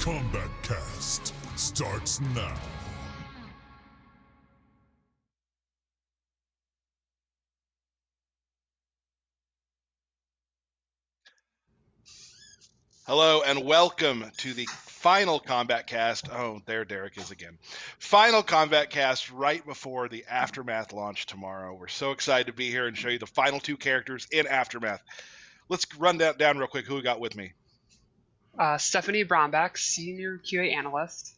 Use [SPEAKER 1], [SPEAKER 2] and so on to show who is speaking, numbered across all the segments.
[SPEAKER 1] Kombat Kast starts now.
[SPEAKER 2] Hello and welcome to the final Kombat Cast. Oh, there Derek is again. Final Kombat Cast right before the Aftermath launch tomorrow. We're so excited to be here and show you the final two characters in Aftermath. Let's run down real quick who we got with me.
[SPEAKER 3] Stephanie Bromback, Senior QA Analyst.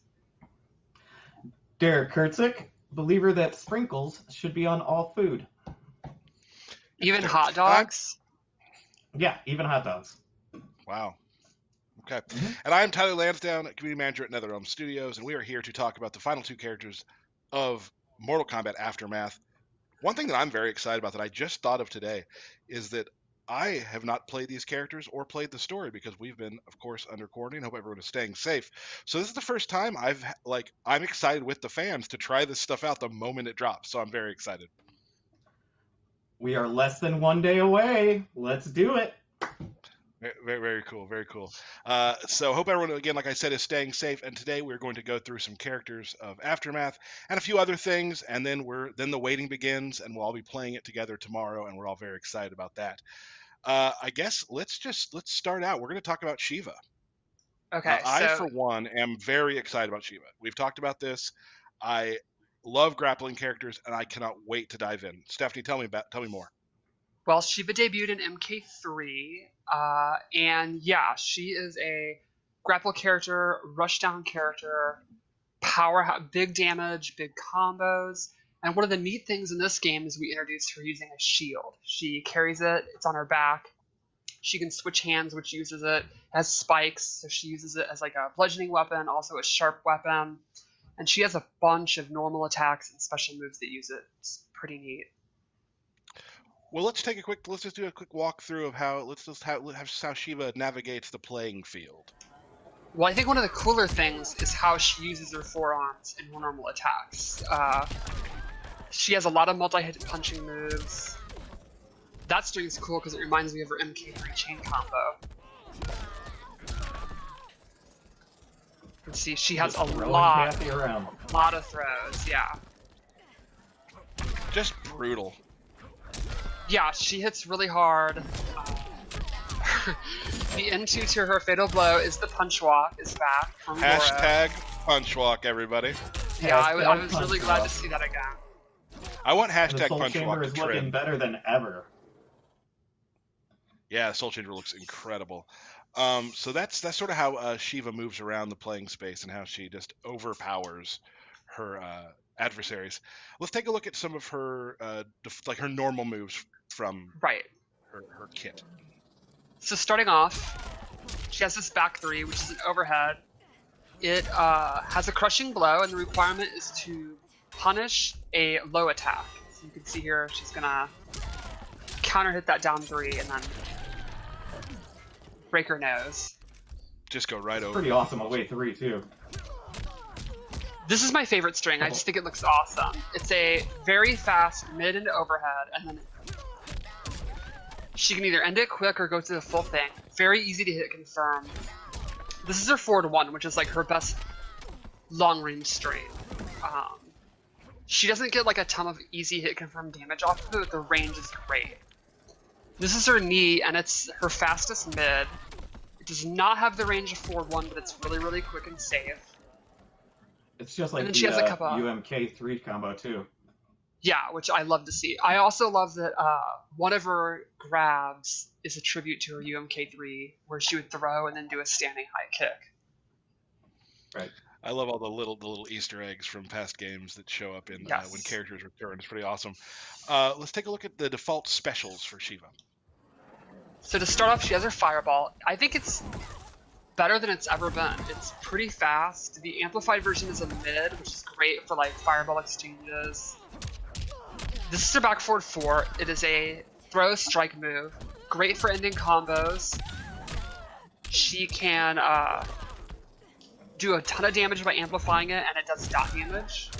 [SPEAKER 4] Derek Kurtzik, believer that sprinkles should be on all food.
[SPEAKER 3] Even hot dogs?
[SPEAKER 4] Yeah, even hot dogs.
[SPEAKER 2] Wow. Okay. And I'm Tyler Lansdowne, Community Manager at NetherRealm Studios, and we are here to talk about the final two characters of Mortal Kombat Aftermath. One thing that I'm very excited about that I just thought of today is that I have not played these characters or played the story because we've been, of course, under quarantine. Hope everyone is staying safe. So this is the first time I'm excited with the fans to try this stuff out the moment it drops. So I'm very excited.
[SPEAKER 4] We are less than 1 day away. Let's do it.
[SPEAKER 2] Very, very cool. Very cool. So hope everyone, again, like I said, is staying safe. And today we're going to go through some characters of Aftermath and a few other things. And then the waiting begins, and we'll all be playing it together tomorrow. And we're all very excited about that. I guess let's start out. We're going to talk about Sheeva.
[SPEAKER 3] Okay.
[SPEAKER 2] I, for one, am very excited about Sheeva. We've talked about this. I love grappling characters, and I cannot wait to dive in. Stephanie, tell me more.
[SPEAKER 3] Well, Sheeva debuted in MK3, and yeah, she is a grapple character, rushdown character, big damage, big combos. And one of the neat things in this game is we introduced her using a shield. She carries it, it's on her back. She can switch hands, which uses it as spikes, so she uses it as like a bludgeoning weapon, also a sharp weapon. And she has a bunch of normal attacks and special moves that use it. It's pretty neat.
[SPEAKER 2] Well, let's just do a quick walkthrough of how Sheeva navigates the playing field.
[SPEAKER 3] Well, I think one of the cooler things is how she uses her forearms in her normal attacks. She has a lot of multi-hit punching moves. That string is cool because it reminds me of her MK3 chain combo. You can see she has a lot of throws, yeah.
[SPEAKER 2] Just brutal.
[SPEAKER 3] Yeah, she hits really hard. The N2 to her fatal blow is the punch walk, is back from
[SPEAKER 2] Hashtag punch walk, everybody.
[SPEAKER 3] Yeah, I was really glad to see that again.
[SPEAKER 2] I want hashtag
[SPEAKER 4] the Soul
[SPEAKER 2] punch
[SPEAKER 4] Chamber
[SPEAKER 2] walk to
[SPEAKER 4] is looking
[SPEAKER 2] trend.
[SPEAKER 4] better than ever.
[SPEAKER 2] Yeah, Soul Chamber looks incredible. So that's sort of how Sheeva moves around the playing space and how she just overpowers her adversaries. Let's take a look at some of her her normal moves from her kit.
[SPEAKER 3] So starting off, she has this back three, which is an overhead. It has a crushing blow, and the requirement is to punish a low attack. So you can see here, she's gonna counter hit that down three and then break her nose.
[SPEAKER 2] Just go right over.
[SPEAKER 4] Pretty awesome away three too.
[SPEAKER 3] This is my favorite string. I just think it looks awesome. It's a very fast mid and overhead, and then she can either end it quick or go through the full thing. Very easy to hit confirm. This is her forward one, which is like her best long range string. She doesn't get like a ton of easy hit confirm damage off of it, but the range is great. This is her knee, and it's her fastest mid. It does not have the range of forward one, but it's really, really quick and safe.
[SPEAKER 4] It's just like the
[SPEAKER 3] she has a couple
[SPEAKER 4] UMK3 combo too.
[SPEAKER 3] Yeah, which I love to see. I also love that one of her grabs is a tribute to her UMK3, where she would throw and then do a standing high kick.
[SPEAKER 4] Right.
[SPEAKER 2] I love all the little Easter eggs from past games that show up in when characters return. It's pretty awesome. Let's take a look at the default specials for Sheeva.
[SPEAKER 3] So to start off, she has her fireball. I think it's better than it's ever been. It's pretty fast. The amplified version is a mid, which is great for like fireball exchanges. This is her back forward 4. It is a throw strike move. Great for ending combos. She can do a ton of damage by amplifying it, and it does dot damage.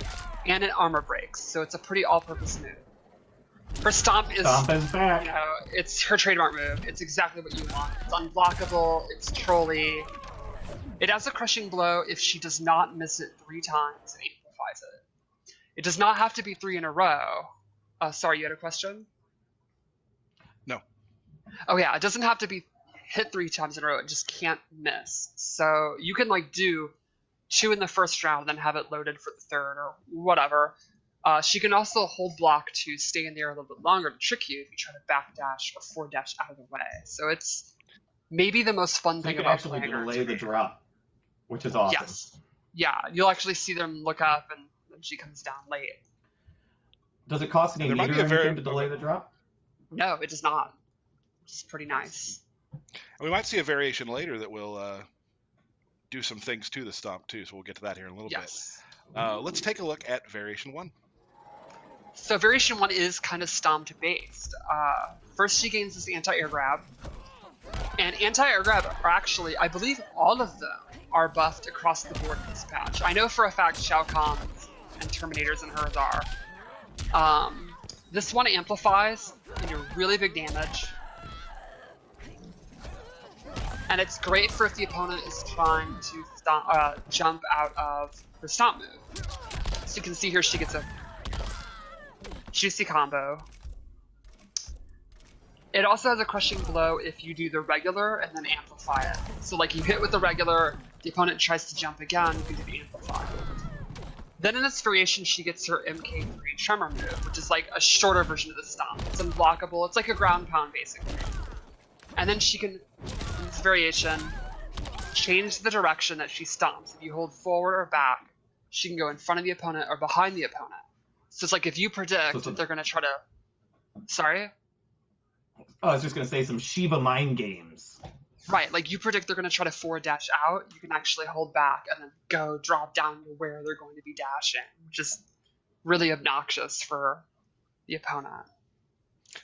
[SPEAKER 3] And it armor breaks, so it's a pretty all-purpose move. Her stomp is
[SPEAKER 4] back.
[SPEAKER 3] You know, it's her trademark move. It's exactly what you want. It's unblockable, it's trolly. It has a crushing blow if she does not miss it 3 times and amplifies it. It does not have to be 3 in a row. Sorry, you had a question?
[SPEAKER 2] No.
[SPEAKER 3] Oh yeah, it doesn't have to be hit 3 times in a row. It just can't miss. So you can like do 2 in the first round, then have it loaded for the third or whatever. She can also hold block to stay in the air a little bit longer to trick you if you try to backdash or forward dash out of the way. So it's maybe the most fun
[SPEAKER 4] So
[SPEAKER 3] thing
[SPEAKER 4] you can
[SPEAKER 3] about
[SPEAKER 4] actually
[SPEAKER 3] playing her.
[SPEAKER 4] delay the drop, which is awesome.
[SPEAKER 3] Yes. Yeah, you'll actually see them look up and then she comes down late.
[SPEAKER 4] Does it cost any
[SPEAKER 2] And there might
[SPEAKER 4] meter
[SPEAKER 2] be
[SPEAKER 4] or
[SPEAKER 2] a
[SPEAKER 4] anything to delay the drop?
[SPEAKER 3] No, it does not. It's pretty nice.
[SPEAKER 2] And we might see a variation later that will do some things to the stomp too, so we'll get to that here in a little
[SPEAKER 3] Yes.
[SPEAKER 2] bit. Let's take a look at variation 1.
[SPEAKER 3] So variation 1 is kind of stomped based. First she gains this anti-air grab. And anti-air grab are actually, I believe all of them are buffed across the board in this patch. I know for a fact Shao Kahn's and Terminators and hers are. This one amplifies into really big damage. And it's great for if the opponent is trying to jump out of her stomp move. So you can see here she gets a juicy combo. It also has a crushing blow if you do the regular and then amplify it. So like you hit with the regular, the opponent tries to jump again, you can do the amplify. Then in this variation, she gets her MK3 Tremor move, which is like a shorter version of the stomp. It's unblockable, it's like a ground pound basically. And then she can, in this variation, change the direction that she stomps. If you hold forward or back, she can go in front of the opponent or behind the opponent. So it's like if you predict that they're going to try to... Sorry?
[SPEAKER 4] Oh, I was just going to say some Sheeva mind games.
[SPEAKER 3] Right, like you predict they're going to try to forward dash out, you can actually hold back and then go drop down to where they're going to be dashing, which is really obnoxious for the opponent.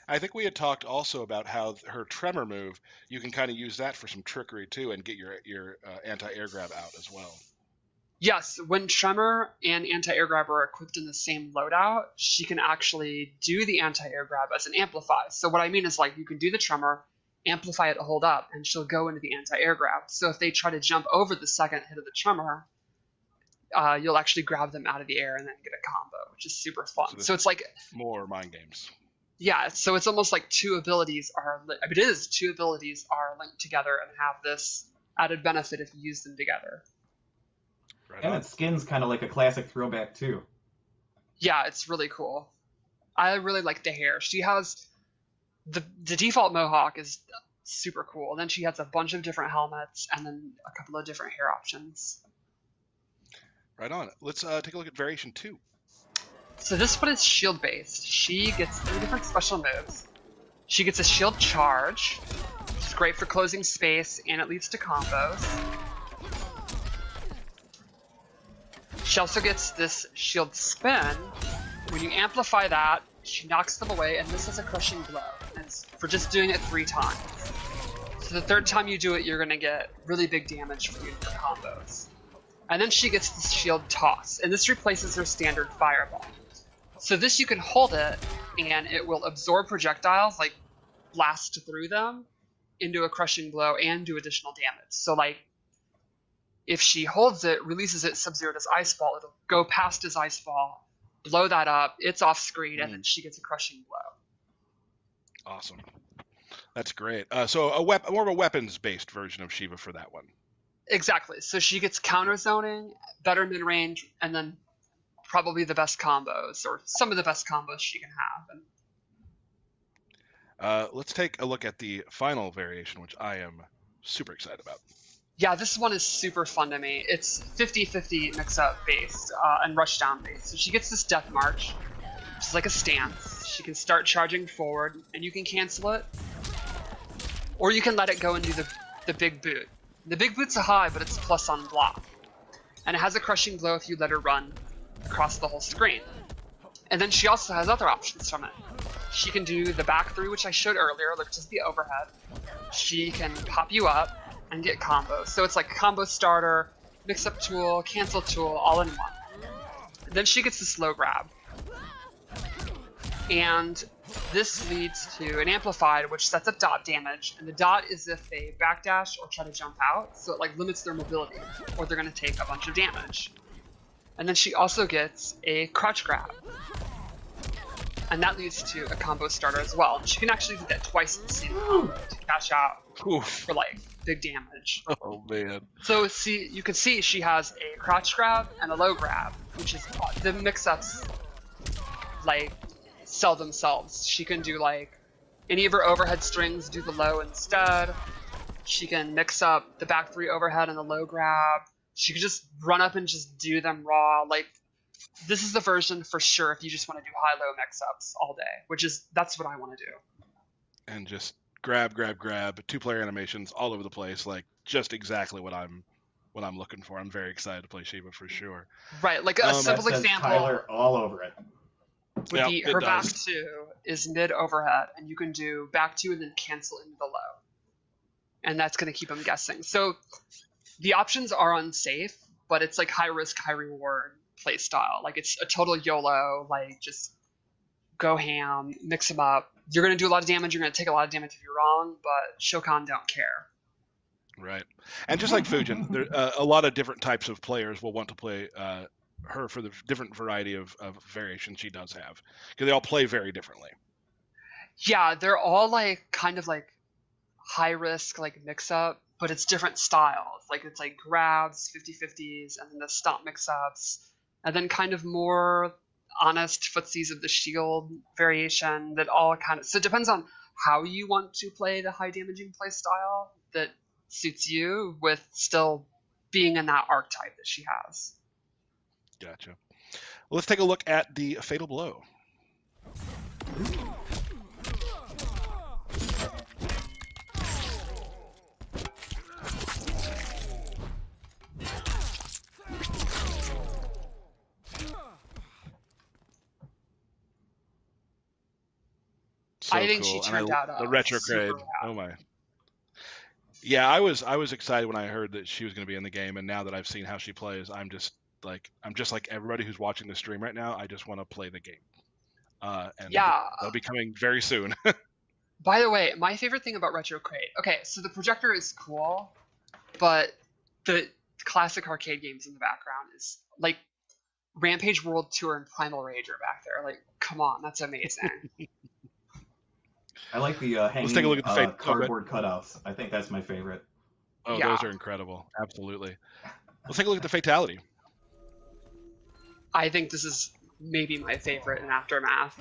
[SPEAKER 2] I think we had talked also about how her tremor move, you can kind of use that for some trickery too and get your anti-air grab out as well.
[SPEAKER 3] Yes, when Tremor and anti-air grab are equipped in the same loadout, she can actually do the anti-air grab as an amplify. So what I mean is like you can do the Tremor, amplify it to hold up, and she'll go into the anti-air grab. So if they try to jump over the second hit of the Tremor, you'll actually grab them out of the air and then get a combo, which is super fun. So it's like
[SPEAKER 2] more mind games.
[SPEAKER 3] Yeah, so it's almost like two abilities are linked together and have this added benefit if you use them together.
[SPEAKER 2] Right
[SPEAKER 4] and
[SPEAKER 2] on.
[SPEAKER 4] its skin's kind of like a classic throwback too.
[SPEAKER 3] Yeah, it's really cool. I really like the hair. She has the default mohawk is super cool. And then she has a bunch of different helmets and then a couple of different hair options.
[SPEAKER 2] Right on. Let's take a look at variation 2.
[SPEAKER 3] So this one is shield based. She gets 3 different special moves. She gets a shield charge, which is great for closing space and it leads to combos. She also gets this shield spin. When you amplify that, she knocks them away, and this is a crushing blow. And it's for just doing it 3 times. So the third time you do it, you're going to get really big damage for your combos. And then she gets this shield toss, and this replaces her standard fireball. So this you can hold it, and it will absorb projectiles, like blast through them, into a crushing blow and do additional damage. So like, if she holds it, releases it, Sub-Zero does Ice Ball, it'll go past his Ice Ball, blow that up, it's off screen, and then she gets a crushing blow.
[SPEAKER 2] Awesome. That's great. So more of a weapons-based version of Sheeva for that one.
[SPEAKER 3] Exactly. So she gets counter zoning, better mid-range, and then probably the best combos, or some of the best combos she can have.
[SPEAKER 2] Let's take a look at the final variation, which I am super excited about.
[SPEAKER 3] Yeah, this one is super fun to me. It's 50-50 mix-up based and rush-down based. So she gets this Death March, which is like a stance. She can start charging forward, and you can cancel it. Or you can let it go and do the Big Boot. The Big Boot's a high, but it's plus on block. And it has a crushing blow if you let her run across the whole screen. And then she also has other options from it. She can do the back 3, which I showed earlier, which is the overhead. She can pop you up and get combos. So it's like combo starter, mix-up tool, cancel tool, all in one. Then she gets the slow grab. And this leads to an amplified, which sets up dot damage, and the dot is if they backdash or try to jump out, so it like limits their mobility, or they're going to take a bunch of damage. And then she also gets a crotch grab, and that leads to a combo starter as well. She can actually do that twice in the same round to cash out for like big damage.
[SPEAKER 2] Oh man.
[SPEAKER 3] So see, you can see she has a crotch grab and a low grab, which is the mix-ups like sell themselves. She can do like any of her overhead strings, do the low instead. She can mix up the back three overhead and the low grab. She could just run up and just do them raw. Like, this is the version for sure if you just want to do high-low mix-ups all day, that's what I want to do.
[SPEAKER 2] And just grab, 2-player animations all over the place, like just exactly what I'm looking for. I'm very excited to play Sheeva for sure.
[SPEAKER 3] Right, like a simple
[SPEAKER 4] that says
[SPEAKER 3] example
[SPEAKER 4] Tyler all over it.
[SPEAKER 3] would
[SPEAKER 2] Yep,
[SPEAKER 3] be
[SPEAKER 2] it
[SPEAKER 3] her
[SPEAKER 2] does.
[SPEAKER 3] back two is mid overhead, and you can do back two and then cancel into the low. And that's going to keep them guessing. So the options are unsafe, but it's like high risk, high reward play style. Like it's a total YOLO, like just go ham, mix them up. You're going to do a lot of damage. You're going to take a lot of damage if you're wrong, but Shokan don't care.
[SPEAKER 2] Right. And just like Fujin, there a lot of different types of players will want to play her for the different variety of variations she does have, because they all play very differently.
[SPEAKER 3] Yeah, they're all like kind of like high risk, like mix up, but it's different styles. Like it's like grabs, 50-50s, and then the stomp mix ups, and then kind of more honest footsies of the shield variation that all kind of. So it depends on how you want to play the high damaging play style that suits you with still being in that archetype that she has.
[SPEAKER 2] Gotcha. Well, let's take a look at the Fatal Blow. So
[SPEAKER 3] I think
[SPEAKER 2] cool.
[SPEAKER 3] she
[SPEAKER 2] And
[SPEAKER 3] turned out
[SPEAKER 2] the retro
[SPEAKER 3] super
[SPEAKER 2] grade.
[SPEAKER 3] rad.
[SPEAKER 2] Oh my. Yeah, I was excited when I heard that she was going to be in the game, and now that I've seen how she plays, I'm just like everybody who's watching the stream right now. I just want to play the game. And
[SPEAKER 3] Yeah.
[SPEAKER 2] that'll be coming very soon.
[SPEAKER 3] By the way, my favorite thing about Retro Crate. Okay, so the projector is cool, but the classic arcade games in the background is like Rampage World Tour and Primal Rage are back there. Like, come on, that's amazing.
[SPEAKER 4] I like the hanging
[SPEAKER 2] take a look at the
[SPEAKER 4] cardboard cutouts. I think that's my favorite.
[SPEAKER 2] Oh,
[SPEAKER 3] Yeah.
[SPEAKER 2] those are incredible. Absolutely. Let's take a look at the Fatality.
[SPEAKER 3] I think this is maybe my favorite in Aftermath.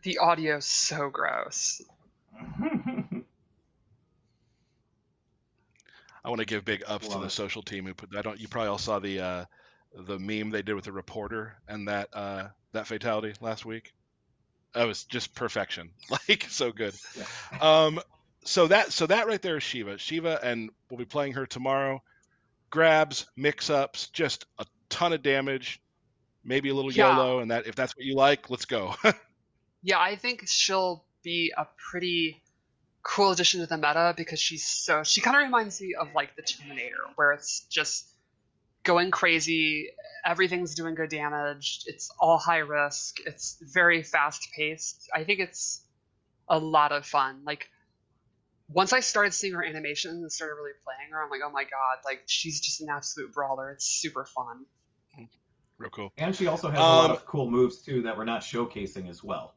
[SPEAKER 3] The audio's so gross.
[SPEAKER 2] I want to give big ups to
[SPEAKER 4] Love
[SPEAKER 2] the
[SPEAKER 4] it.
[SPEAKER 2] social team who put that on. You probably all saw the meme they did with the reporter and that Fatality last week. That was just perfection. Like, so good.
[SPEAKER 4] Yeah.
[SPEAKER 2] So that right there is Sheeva, and we'll be playing her tomorrow. Grabs, mix-ups, just a ton of damage, maybe a little
[SPEAKER 3] Yeah.
[SPEAKER 2] YOLO, and that if that's what you like, let's go.
[SPEAKER 3] Yeah, I think she'll be a pretty cool addition to the meta because she kind of reminds me of like the Terminator, where it's just going crazy, everything's doing good damage, it's all high risk, it's very fast paced. I think it's a lot of fun. Like once I started seeing her animations and started really playing her, I'm like, oh my god, like she's just an absolute brawler. It's super fun.
[SPEAKER 2] Real cool.
[SPEAKER 4] And she also has a lot of cool moves too that we're not showcasing as well.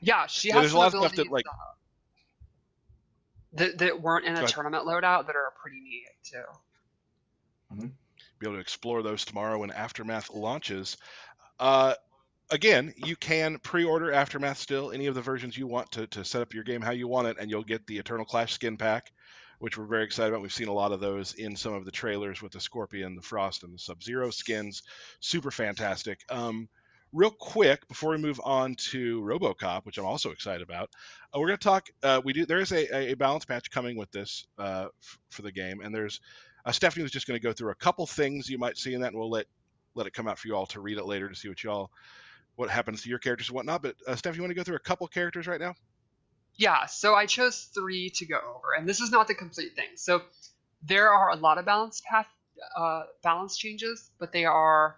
[SPEAKER 3] Yeah, she
[SPEAKER 2] Yeah,
[SPEAKER 3] has
[SPEAKER 2] there's a
[SPEAKER 3] some
[SPEAKER 2] lot of stuff
[SPEAKER 3] abilities
[SPEAKER 2] that, like-
[SPEAKER 3] that weren't in a
[SPEAKER 2] Go ahead.
[SPEAKER 3] tournament loadout that are pretty neat too.
[SPEAKER 2] Be able to explore those tomorrow when Aftermath launches. Again, you can pre-order Aftermath still, any of the versions you want to set up your game how you want it, and you'll get the Eternal Clash skin pack, which we're very excited about. We've seen a lot of those in some of the trailers with the Scorpion, the Frost, and the Sub-Zero skins. Super fantastic. Real quick, before we move on to Robocop, which I'm also excited about, we're going to talk. There is a balance patch coming with this for the game, and there's Stephanie was just going to go through a couple things you might see in that, and we'll let it come out for you all to read it later to see what happens to your characters and whatnot. But Steph, you want to go through a couple characters right now?
[SPEAKER 3] Yeah, so I chose 3 to go over, and this is not the complete thing. So there are a lot of balance changes, but they are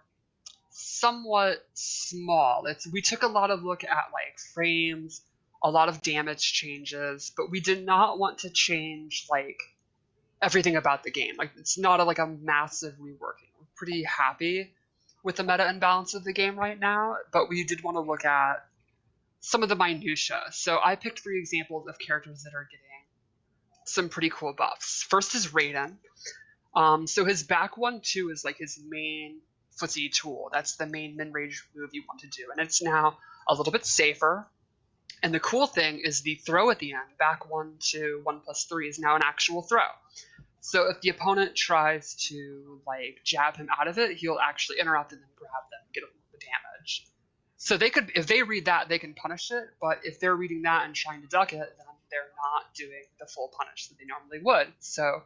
[SPEAKER 3] somewhat small. We took a lot of look at like frames, a lot of damage changes, but we did not want to change like everything about the game. Like it's not like a massive reworking. We're pretty happy with the meta and balance of the game right now, but we did want to look at some of the minutia. So I picked 3 examples of characters that are getting some pretty cool buffs. First is Raiden. So his back 1-2 is like his main footsie tool. That's the main min-range move you want to do, and it's now a little bit safer. And the cool thing is the throw at the end, back 1-2, 1+3 is now an actual throw. So if the opponent tries to like jab him out of it, he'll actually interrupt and then grab them and get the damage. So they could, if they read that, they can punish it. But if they're reading that and trying to duck it, then they're not doing the full punish that they normally would. So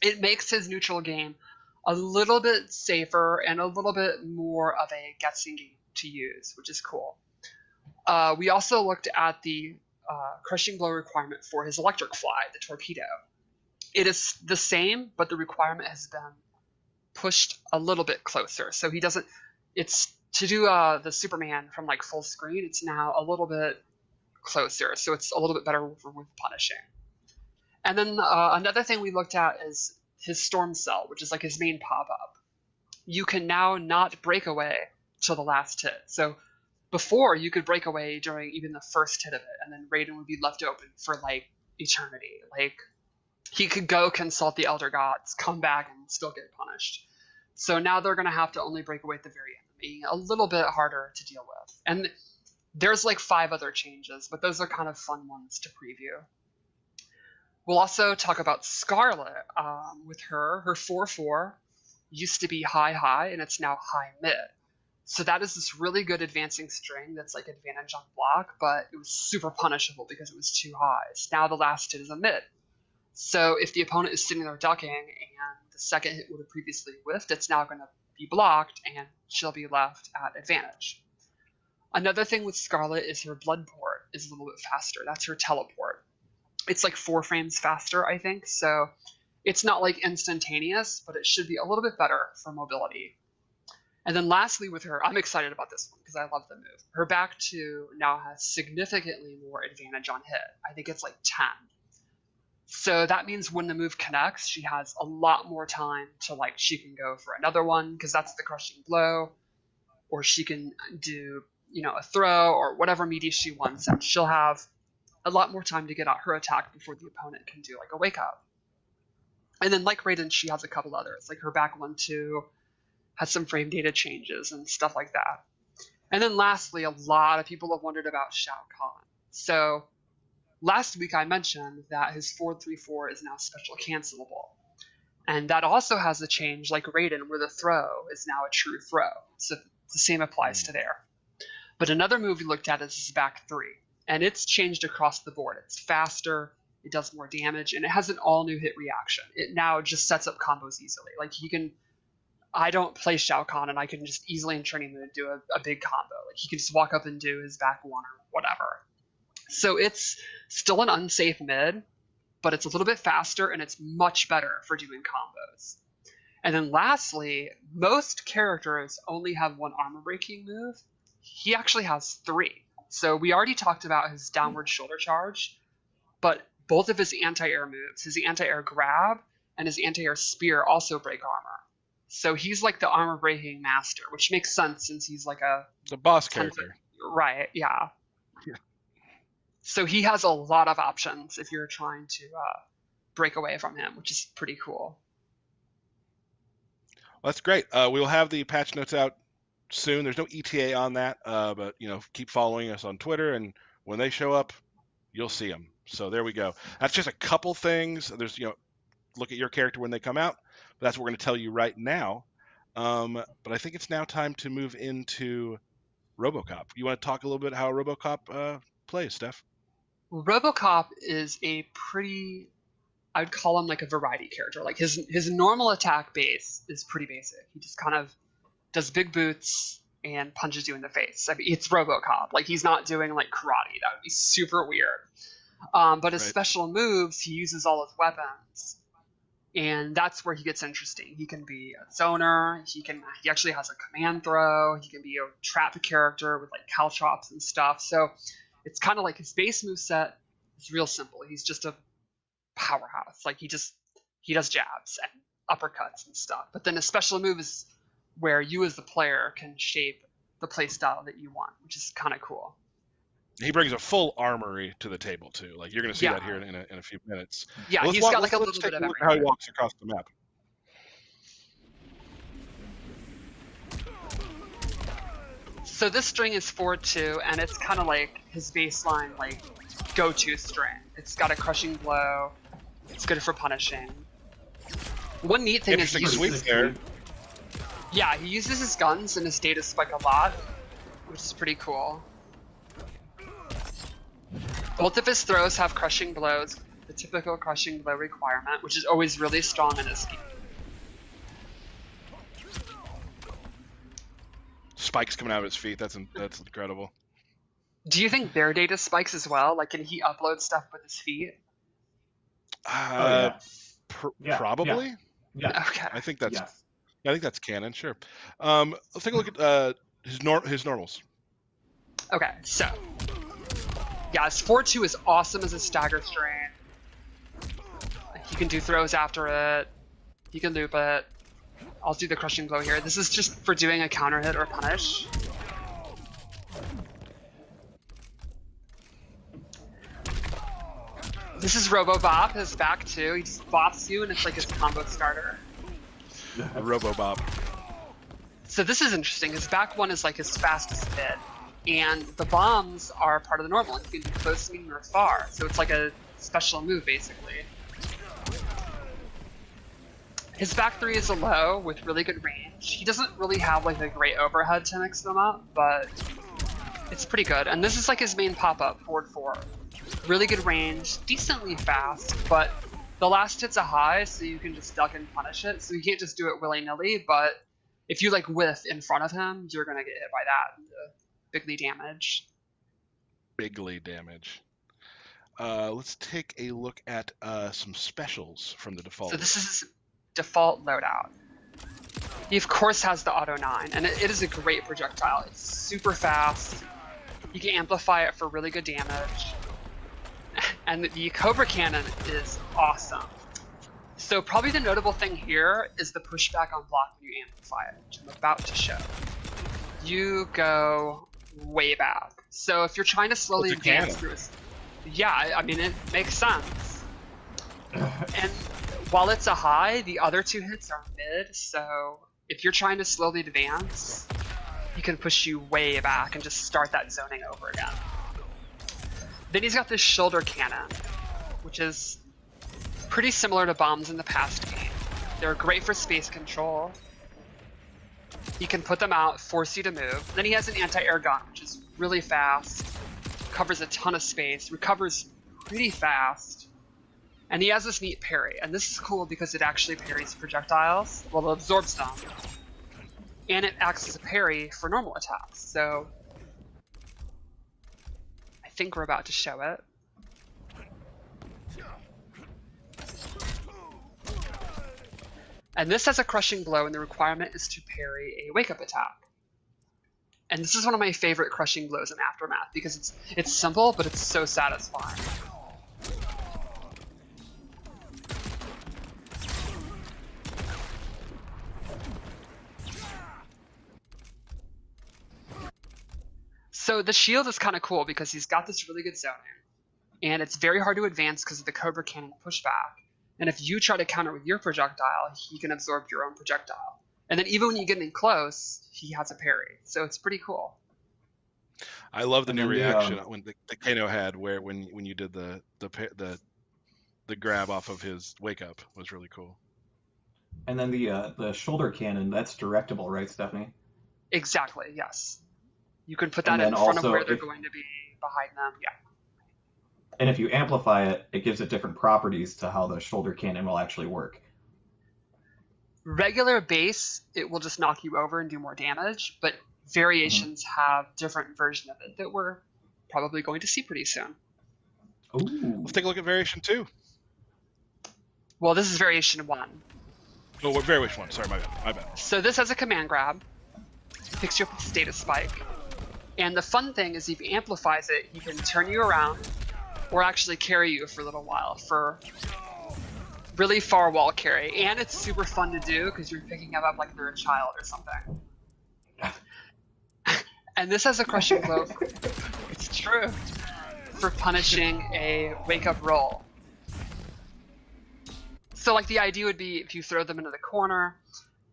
[SPEAKER 3] it makes his neutral game a little bit safer and a little bit more of a guessing game to use, which is cool. We also looked at the crushing blow requirement for his electric fly, the torpedo. It is the same, but the requirement has been pushed a little bit closer. So he doesn't, it's to do the Superman from like full screen, it's now a little bit closer. So it's a little bit better with punishing. And then another thing we looked at is his Storm Cell, which is like his main pop-up. You can now not break away till the last hit. So before, you could break away during even the first hit of it, and then Raiden would be left open for like eternity. Like he could go consult the Elder Gods, come back, and still get punished. So now they're going to have to only break away at the very end, being a little bit harder to deal with. And there's like 5 other changes, but those are kind of fun ones to preview. We'll also talk about Scarlet with her 4-4 used to be high, and it's now high-mid. So that is this really good advancing string that's like advantage on block, but it was super punishable because it was too high. So now the last hit is a mid. So if the opponent is sitting there ducking and the second hit would have previously whiffed, it's now going to be blocked and she'll be left at advantage. Another thing with Scarlet is her blood port is a little bit faster. That's her teleport. It's like 4 frames faster, I think. So it's not like instantaneous, but it should be a little bit better for mobility. And then lastly with her, I'm excited about this one because I love the move. Her back 2 now has significantly more advantage on hit. I think it's like 10. So that means when the move connects, she has a lot more time to like, she can go for another one because that's the crushing blow, or she can do, a throw or whatever media she wants, and she'll have a lot more time to get out her attack before the opponent can do like a wake up. And then like Raiden, she has a couple others, like her back 1-2 has some frame data changes and stuff like that. And then lastly, a lot of people have wondered about Shao Kahn. So last week I mentioned that his 4-3-4 is now special cancelable. And that also has a change like Raiden, where the throw is now a true throw. So the same applies to there. But another move we looked at is his back 3. And it's changed across the board. It's faster, it does more damage, and it has an all-new hit reaction. It now just sets up combos easily. Like I don't play Shao Kahn, and I can just easily train him to do a big combo. Like he can just walk up and do his back 1 or whatever. So it's still an unsafe mid, but it's a little bit faster and it's much better for doing combos. And then lastly, most characters only have 1 armor breaking move. He actually has 3. So we already talked about his downward shoulder charge, but both of his anti-air moves, his anti-air grab and his anti-air spear, also break armor. So he's like the armor breaking master, which makes sense since he's like
[SPEAKER 2] the boss character.
[SPEAKER 3] Right, yeah. So he has a lot of options if you're trying to break away from him, which is pretty cool.
[SPEAKER 2] Well, that's great. We will have the patch notes out soon. There's no ETA on that, but keep following us on Twitter, and when they show up, you'll see them. So there we go. That's just a couple things. There's look at your character when they come out. But that's what we're going to tell you right now. But I think it's now time to move into Robocop. You want to talk a little bit how Robocop plays, Steph?
[SPEAKER 3] Robocop is a pretty, I would call him like a variety character. Like his normal attack base is pretty basic. He just kind of does big boots and punches you in the face. I mean, it's Robocop. Like he's not doing like karate. That would be super weird. But his
[SPEAKER 2] Right.
[SPEAKER 3] special moves, he uses all his weapons, and that's where he gets interesting. He can be a zoner. He actually has a command throw. He can be a trap character with like caltrops and stuff. So it's kind of like his base move set is real simple. He's just a powerhouse. Like he does jabs and uppercuts and stuff. But then a special move is where you as the player can shape the play style that you want, which is kind of cool.
[SPEAKER 2] He brings a full armory to the table too. Like you're going to see
[SPEAKER 3] Yeah.
[SPEAKER 2] that here in a few minutes.
[SPEAKER 3] Yeah,
[SPEAKER 2] Well,
[SPEAKER 3] he's got like a
[SPEAKER 2] let's
[SPEAKER 3] little
[SPEAKER 2] take
[SPEAKER 3] bit of
[SPEAKER 2] a look at how he
[SPEAKER 3] everything.
[SPEAKER 2] walks across the map.
[SPEAKER 3] So this string is 4-2, and it's kind of like his baseline like go-to string. It's got a crushing blow. It's good for punishing. One neat thing is
[SPEAKER 2] Interesting sweep there.
[SPEAKER 3] yeah, he uses his guns and his data spike a lot, which is pretty cool. Both of his throws have crushing blows, the typical crushing blow requirement, which is always really strong in this game.
[SPEAKER 2] Spikes coming out of his feet. That's incredible.
[SPEAKER 3] Do you think their data spikes as well? Like, can he upload stuff with his feet?
[SPEAKER 4] Yeah.
[SPEAKER 2] Probably.
[SPEAKER 4] Yeah.
[SPEAKER 3] Okay.
[SPEAKER 2] I think that's
[SPEAKER 4] Yes.
[SPEAKER 2] I think that's canon. Sure. Let's take a look at his normals.
[SPEAKER 3] Okay, so yeah, his 4-2 is awesome as a stagger string. He can do throws after it. He can loop it. I'll do the crushing blow here. This is just for doing a counter hit or punish. This is Robobop, his back too. He just bops you and it's like his combo starter.
[SPEAKER 2] Robobop.
[SPEAKER 3] So this is interesting. His back one is like his fastest mid. And the bombs are part of the normal. You can do close, medium, or far. So it's like a special move basically. His back three is a low with really good range. He doesn't really have like a great overhead to mix them up, but it's pretty good. And this is like his main pop-up, forward 4. Really good range, decently fast, but the last hit's a high, so you can just duck and punish it. So you can't just do it willy-nilly, but if you like whiff in front of him, you're gonna get hit by that and bigly damage.
[SPEAKER 2] Bigly damage. Let's take a look at some specials from the default.
[SPEAKER 3] So this is his default loadout. He of course has the Auto 9, and it is a great projectile. It's super fast. You can amplify it for really good damage. And the Cobra Cannon is awesome. So probably the notable thing here is the pushback on block when you amplify it, which I'm about to show. You go way back. So if you're trying to slowly
[SPEAKER 2] It's a
[SPEAKER 3] advance
[SPEAKER 2] cannon.
[SPEAKER 3] through yeah, I mean, it makes sense. And while it's a high, the other two hits are mid, so if you're trying to slowly advance, he can push you way back and just start that zoning over again. Then he's got this shoulder cannon, which is pretty similar to bombs in the past game. They're great for space control. He can put them out, force you to move. Then he has an anti-air gun, which is really fast, covers a ton of space, recovers pretty fast, and he has this neat parry. And this is cool because it actually parries projectiles, well, it absorbs them, and it acts as a parry for normal attacks. So I think we're about to show it. And this has a crushing blow, and the requirement is to parry a wake-up attack. And this is one of my favorite crushing blows in Aftermath because it's simple, but it's so satisfying. So the shield is kind of cool because he's got this really good zoning, and it's very hard to advance because of the Cobra Cannon pushback. And if you try to counter with your projectile, he can absorb your own projectile. And then even when you get in close, he has a parry. So it's pretty cool.
[SPEAKER 2] I love the
[SPEAKER 4] And
[SPEAKER 2] new
[SPEAKER 4] then
[SPEAKER 2] reaction when the Kano had, where when you did the grab off of his wake up was really cool.
[SPEAKER 4] And then the shoulder cannon, that's directable, right, Stephanie?
[SPEAKER 3] Exactly, yes. You can put that
[SPEAKER 4] And
[SPEAKER 3] in
[SPEAKER 4] then
[SPEAKER 3] front of
[SPEAKER 4] also
[SPEAKER 3] where they're
[SPEAKER 4] if-
[SPEAKER 3] going to be behind them. Yeah.
[SPEAKER 4] And if you amplify it, it gives it different properties to how the shoulder cannon will actually work.
[SPEAKER 3] Regular base, it will just knock you over and do more damage, but variations have different version of it that we're probably going to see pretty soon.
[SPEAKER 4] Ooh.
[SPEAKER 2] Let's take a look at variation 2.
[SPEAKER 3] Well, this is variation 1.
[SPEAKER 2] Oh, what variation 1? Sorry, my bad.
[SPEAKER 3] So this has a command grab, picks you up with status spike, and the fun thing is if he amplifies it, he can turn you around or actually carry you for a little while for really far wall carry, and it's super fun to do because you're picking him up like you're a child or something. And this has a crushing blow. It's true. For punishing a wake up roll. So like the idea would be if you throw them into the corner,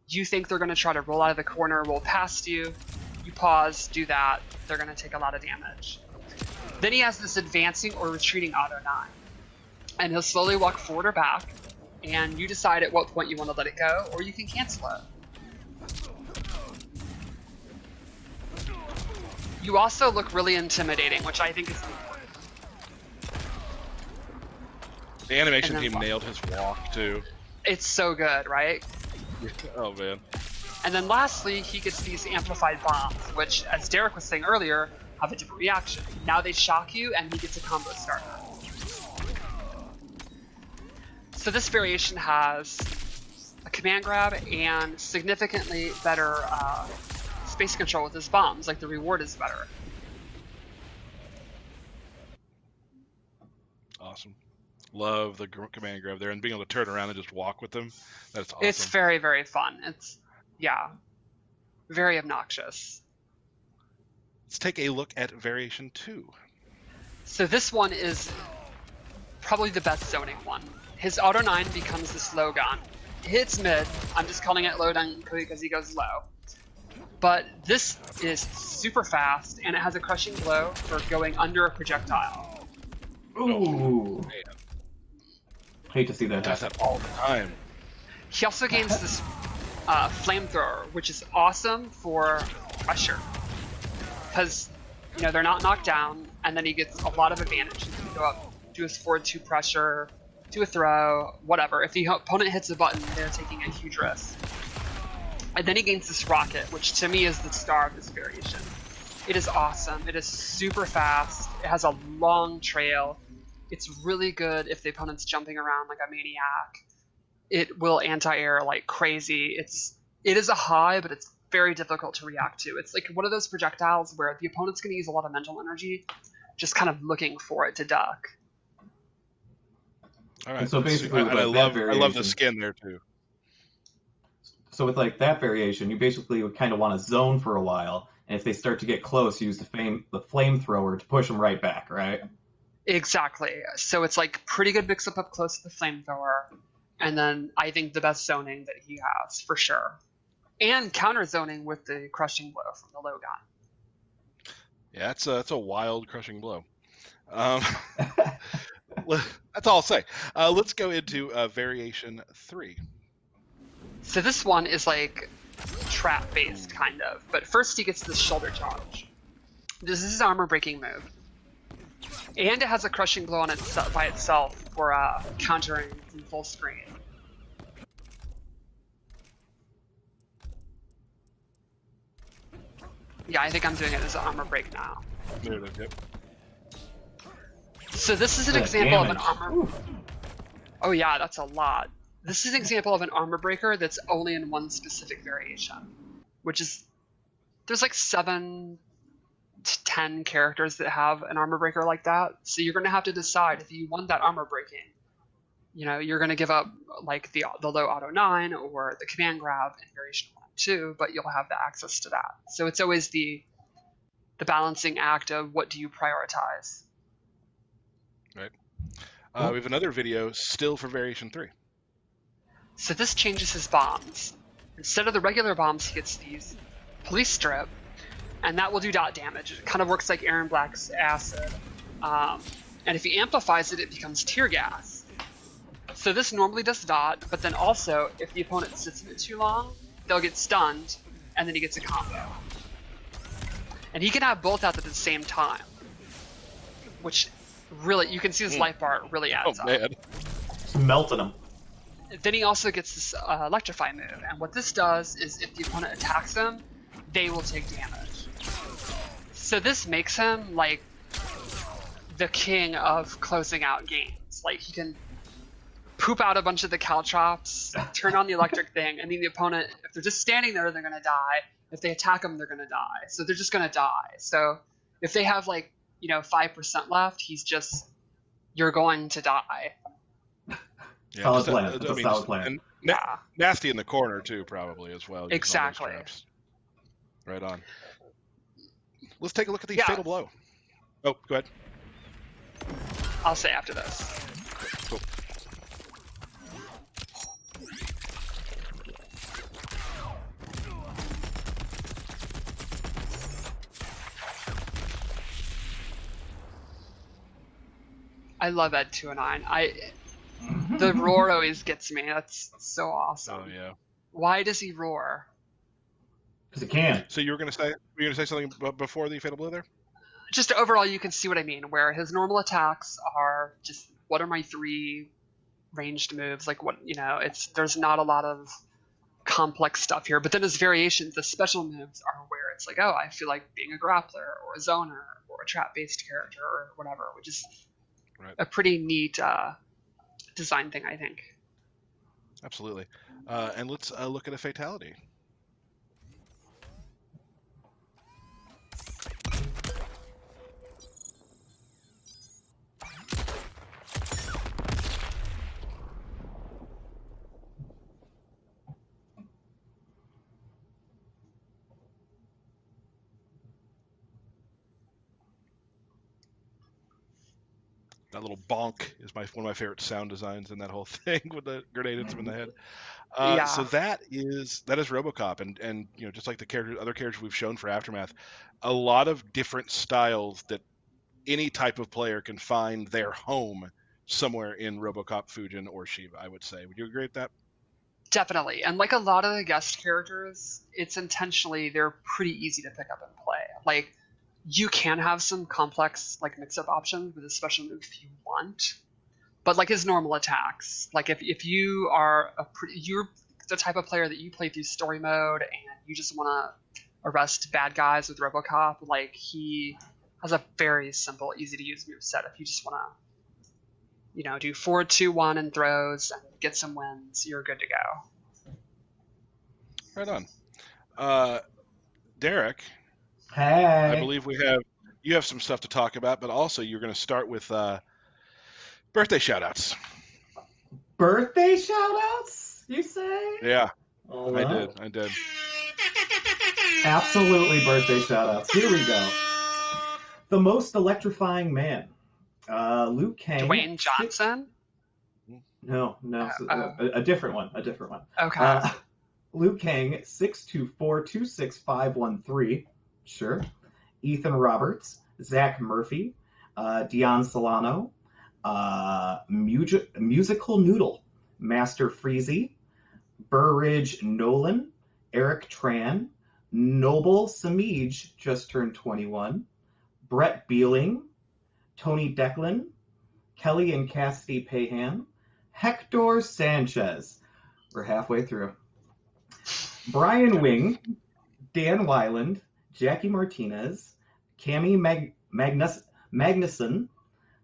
[SPEAKER 3] you think they're going to try to roll out of the corner, roll past you, you pause, do that, they're going to take a lot of damage. Then he has this advancing or retreating auto 9. And he'll slowly walk forward or back, and you decide at what point you want to let it go, or you can cancel it. You also look really intimidating, which I think is important.
[SPEAKER 2] The animation
[SPEAKER 3] And then
[SPEAKER 2] team nailed his walk, too.
[SPEAKER 3] It's so good, right?
[SPEAKER 2] Oh, man.
[SPEAKER 3] And then lastly, he gets these amplified bombs, which, as Derek was saying earlier, have a different reaction. Now they shock you, and he gets a combo starter. So this variation has a command grab and significantly better space control with his bombs, like the reward is better.
[SPEAKER 2] Awesome. Love the command grab there and being able to turn around and just walk with them. That's awesome.
[SPEAKER 3] It's very, very fun. It's, yeah, very obnoxious.
[SPEAKER 2] Let's take a look at variation 2.
[SPEAKER 3] So this one is probably the best zoning one. His auto 9 becomes this low gun. It hits mid. I'm just calling it low gun because he goes low. But this is super fast, and it has a crushing blow for going under a projectile.
[SPEAKER 4] Ooh.
[SPEAKER 2] Man.
[SPEAKER 4] Hate to see that
[SPEAKER 2] Does
[SPEAKER 4] happen.
[SPEAKER 2] that all the time.
[SPEAKER 3] He also gains this flamethrower, which is awesome for pressure. Because, you know, they're not knocked down, and then he gets a lot of advantage. He can go up, do his forward 2 pressure, do a throw, whatever. If the opponent hits a button, they're taking a huge risk. And then he gains this rocket, which to me is the star of this variation. It is awesome. It is super fast. It has a long trail. It's really good if the opponent's jumping around like a maniac. It will anti-air like crazy. It is a high, but it's very difficult to react to. It's like one of those projectiles where the opponent's going to use a lot of mental energy, just kind of looking for it to duck.
[SPEAKER 2] All right.
[SPEAKER 4] And so basically, with,
[SPEAKER 2] I
[SPEAKER 4] like, that
[SPEAKER 2] love the
[SPEAKER 4] variation-
[SPEAKER 2] skin there too.
[SPEAKER 4] So with like that variation, you basically would kind of want to zone for a while, and if they start to get close, use the flamethrower to push them right back, right?
[SPEAKER 3] Exactly. So it's like pretty good mix up close to the flamethrower, and then I think the best zoning that he has for sure, and counter zoning with the crushing blow from the low gun.
[SPEAKER 2] Yeah, that's a wild crushing blow. That's all I'll say. Let's go into variation 3.
[SPEAKER 3] So this one is like trap based kind of, but first he gets this shoulder charge. This is his armor breaking move, and it has a crushing blow on it by itself for countering from full screen. Yeah, I think I'm doing it as an armor break now.
[SPEAKER 2] There it is, yep.
[SPEAKER 3] So this is an
[SPEAKER 4] That
[SPEAKER 3] example of an
[SPEAKER 4] damage.
[SPEAKER 3] armor. Oh yeah, that's a lot. This is an example of an armor breaker that's only in one specific variation, which is there's like 7 to 10 characters that have an armor breaker like that. So you're going to have to decide if you want that armor breaking. You know, you're going to give up like the low auto 9 or the command grab in variation 1 and 2, but you'll have the access to that. So it's always the balancing act of what do you prioritize.
[SPEAKER 2] Right. We have another video still for variation 3.
[SPEAKER 3] So this changes his bombs. Instead of the regular bombs, he gets these police strip, and that will do dot damage. It kind of works like Aaron Black's acid. And if he amplifies it, it becomes tear gas. So this normally does dot, but then also, if the opponent sits in it too long, they'll get stunned, and then he gets a combo. And he can have both out at the same time, which really, you can see his life bar really adds
[SPEAKER 2] Oh
[SPEAKER 3] up.
[SPEAKER 2] man.
[SPEAKER 4] Just melting them.
[SPEAKER 3] Then he also gets this electrify move, and what this does is if the opponent attacks him, they will take damage. So this makes him like the king of closing out games. Like, he can poop out a bunch of the caltrops, turn on the electric thing, and then the opponent, if they're just standing there, they're going to die. If they attack them, they're going to die. So they're just going to die. So if they have, like, 5% left, he's just, you're going to die.
[SPEAKER 2] Yeah,
[SPEAKER 4] solid plan. It's a solid plan.
[SPEAKER 2] And
[SPEAKER 3] Yeah.
[SPEAKER 2] nasty in the corner, too, probably, as well. using all those
[SPEAKER 3] Exactly.
[SPEAKER 2] traps. Right on. Let's take a look at the
[SPEAKER 3] Yeah.
[SPEAKER 2] Fatal Blow. Oh, go ahead.
[SPEAKER 3] I'll say after this.
[SPEAKER 2] Cool.
[SPEAKER 3] I love Ed 209. The roar always gets me. That's so awesome.
[SPEAKER 2] Oh, yeah.
[SPEAKER 3] Why does he roar?
[SPEAKER 4] Because it can.
[SPEAKER 2] So you were going to say something before the Fatal Blow there?
[SPEAKER 3] Just overall, you can see what I mean, where his normal attacks are just, what are my 3 ranged moves? Like, what, there's not a lot of complex stuff here. But then his variations, the special moves are where it's like, oh, I feel like being a grappler or a zoner or a trap-based character or whatever, which is a pretty neat design thing, I think.
[SPEAKER 2] Absolutely. And let's look at a fatality. That little bonk is one of my favorite sound designs in that whole thing with the grenade hits him in the head.
[SPEAKER 3] Yeah.
[SPEAKER 2] So that is Robocop, and just like the other characters we've shown for Aftermath, a lot of different styles that any type of player can find their home somewhere in Robocop, Fujin, or Sheeva. I would say. Would you agree with that?
[SPEAKER 3] Definitely. And like a lot of the guest characters, they're pretty easy to pick up and play. Like, you can have some complex, like, mix-up options with a special move if you want. But, like, his normal attacks, like, if you are you're the type of player that you play through story mode and you just want to arrest bad guys with Robocop, like, he has a very simple, easy-to-use moveset if you just want to, do 4-2-1 and throws and get some wins, you're good to go.
[SPEAKER 2] Right on. Derek,
[SPEAKER 4] Hey.
[SPEAKER 2] I believe you have some stuff to talk about, but also you're going to start with birthday shoutouts.
[SPEAKER 4] Birthday shoutouts, you say?
[SPEAKER 2] Yeah,
[SPEAKER 4] All
[SPEAKER 2] I
[SPEAKER 4] right.
[SPEAKER 2] did.
[SPEAKER 4] Absolutely birthday shoutouts. Here we go. The most electrifying man. Luke Kang.
[SPEAKER 3] Dwayne Johnson?
[SPEAKER 4] No, a different one.
[SPEAKER 3] Okay.
[SPEAKER 4] Luke Kang, 624-26513. Sure. Ethan Roberts, Zach Murphy, Dion Solano, Musical Noodle, Master Freezy, Burridge Nolan, Eric Tran, Noble Samij just turned 21, Brett Beeling, Tony Declan, Kelly and Cassidy Pahan, Hector Sanchez. We're halfway through. Brian Wing, Dan Weiland, Jackie Martinez, Cami Magnuson,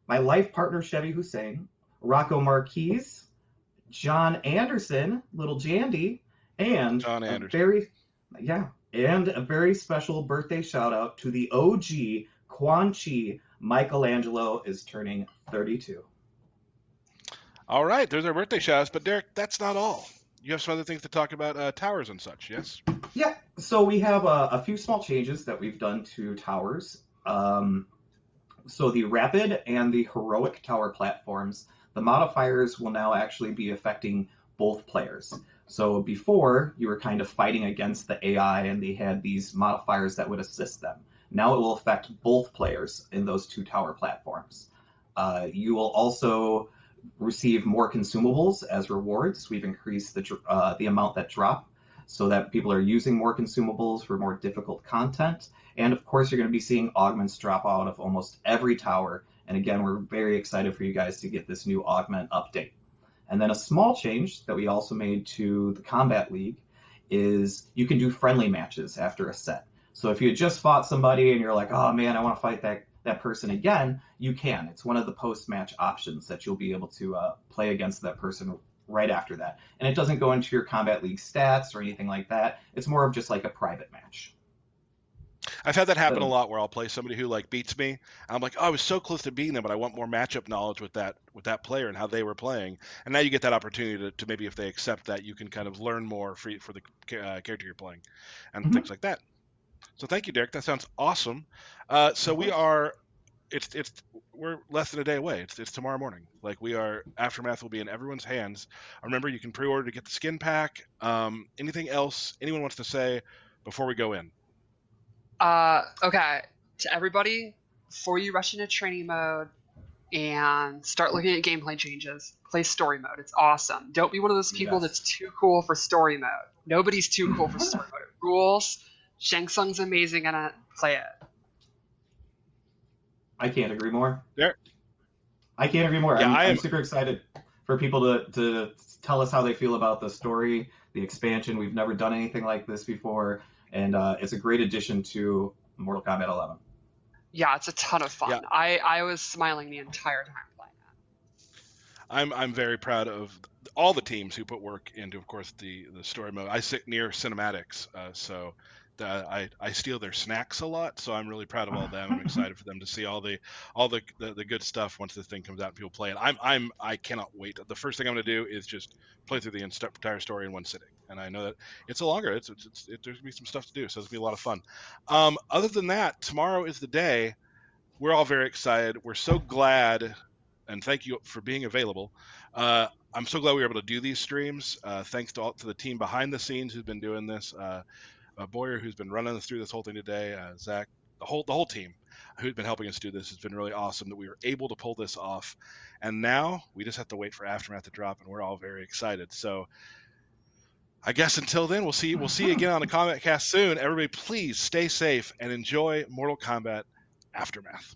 [SPEAKER 4] my life partner Chevy Hussein, Rocco Marquez, John Anderson, Little Jandy, and
[SPEAKER 2] John
[SPEAKER 4] a
[SPEAKER 2] Anderson.
[SPEAKER 4] a very special birthday shout out to the OG Quan Chi. Michelangelo is turning 32.
[SPEAKER 2] All right, there's our birthday shoutouts, but Derek, that's not all. You have some other things to talk about, towers and such, yes?
[SPEAKER 4] Yeah, so we have a few small changes that we've done to towers. So the rapid and the heroic tower platforms, the modifiers will now actually be affecting both players. So before, you were kind of fighting against the AI and they had these modifiers that would assist them. Now it will affect both players in those two tower platforms. You will also receive more consumables as rewards. We've increased the amount that drop so that people are using more consumables for more difficult content. And of course, you're going to be seeing augments drop out of almost every tower. And again, we're very excited for you guys to get this new augment update. And then a small change that we also made to the Combat League is you can do friendly matches after a set. So if you had just fought somebody and you're like, oh man, I want to fight that person again, you can. It's one of the post-match options that you'll be able to play against that person right after that. And it doesn't go into your Combat League stats or anything like that. It's more of just like a private match.
[SPEAKER 2] I've had that happen a
[SPEAKER 4] So-
[SPEAKER 2] lot where I'll play somebody who like beats me. I'm like, oh, I was so close to beating them, but I want more matchup knowledge with that player and how they were playing. And now you get that opportunity to maybe if they accept that, you can kind of learn more for the character you're playing, and things like that. So thank you, Derek. That sounds awesome. So we are. We're less than a day away. It's tomorrow morning. Like we are. Aftermath will be in everyone's hands. Remember, you can pre-order to get the skin pack. Anything else anyone wants to say before we go in?
[SPEAKER 3] Okay, to everybody, before you rush into training mode and start looking at gameplay changes, play story mode. It's awesome. Don't be one of those people
[SPEAKER 4] Yes.
[SPEAKER 3] that's too cool for story mode. Nobody's too cool for story mode. It rules. Shang Tsung's amazing in it. Play it.
[SPEAKER 4] I can't agree more.
[SPEAKER 2] Derek?
[SPEAKER 4] I can't agree more.
[SPEAKER 2] Yeah,
[SPEAKER 4] I'm super excited for people to tell us how they feel about the story, the expansion. We've never done anything like this before, and it's a great addition to Mortal Kombat 11.
[SPEAKER 3] Yeah, it's a ton of fun.
[SPEAKER 2] Yeah.
[SPEAKER 3] I was smiling the entire time playing it.
[SPEAKER 2] I'm very proud of all the teams who put work into, of course, the story mode. I sit near cinematics, so I steal their snacks a lot. So I'm really proud of all of them. I'm excited for them to see all the good stuff once this thing comes out and people play it. I cannot wait. The first thing I'm going to do is just play through the entire story in one sitting, and I know that it's a longer. There's going to be some stuff to do, so it's going to be a lot of fun. Other than that, tomorrow is the day. We're all very excited. We're so glad. And thank you for being available. I'm so glad we were able to do these streams. Thanks to the team behind the scenes who's been doing this. Boyer, who's been running us through this whole thing today. Zach, the whole team who's been helping us do this. Has been really awesome that we were able to pull this off. And now we just have to wait for Aftermath to drop, and we're all very excited. So I guess until then, we'll see you again on the Kombat Cast soon. Everybody, please stay safe and enjoy Mortal Kombat Aftermath.